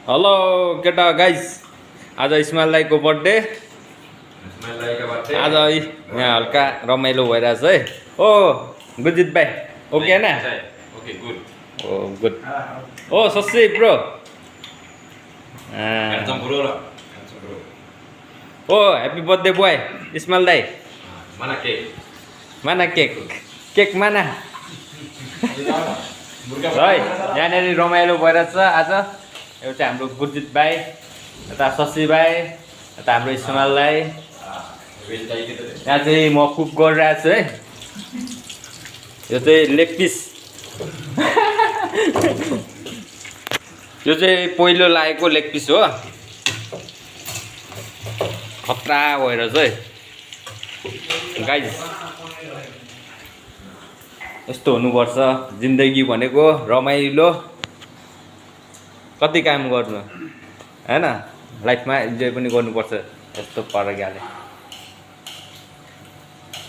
Hello केटा guys, आज इस्माइल दाईको बर्थडे। आज यहाँ हल्का रमाइलो भइरहेछ है। ओ गुजित भाइ ओके हैन? Okay good. Oh good. Oh sassy bro. Handsome bro lah. Oh happy birthday boy Ismail दाई। Mana cake? माना केक, केक माना है। यहाँनिर रमाइलो भइरहेछ आज। एउटा हाम्रो गुरजित भाइ, यता शशी भाइ, यता हाम्रो इस्माइल दाई। यहाँ चाहिँ म कुक गरिरहेको छु है। यो चाहिँ लेग पिस। यो चाहिँ पहिलो लागेको लेग पिस हो। खतरा भएर चाहिँ गाइज यस्तो हुनुपर्छ जिन्दगी भनेको, रमाइलो। कति काम गर्नु हैन, लाइफमा इन्जोय पनि गर्नुपर्छ यस्तो प्रकारले।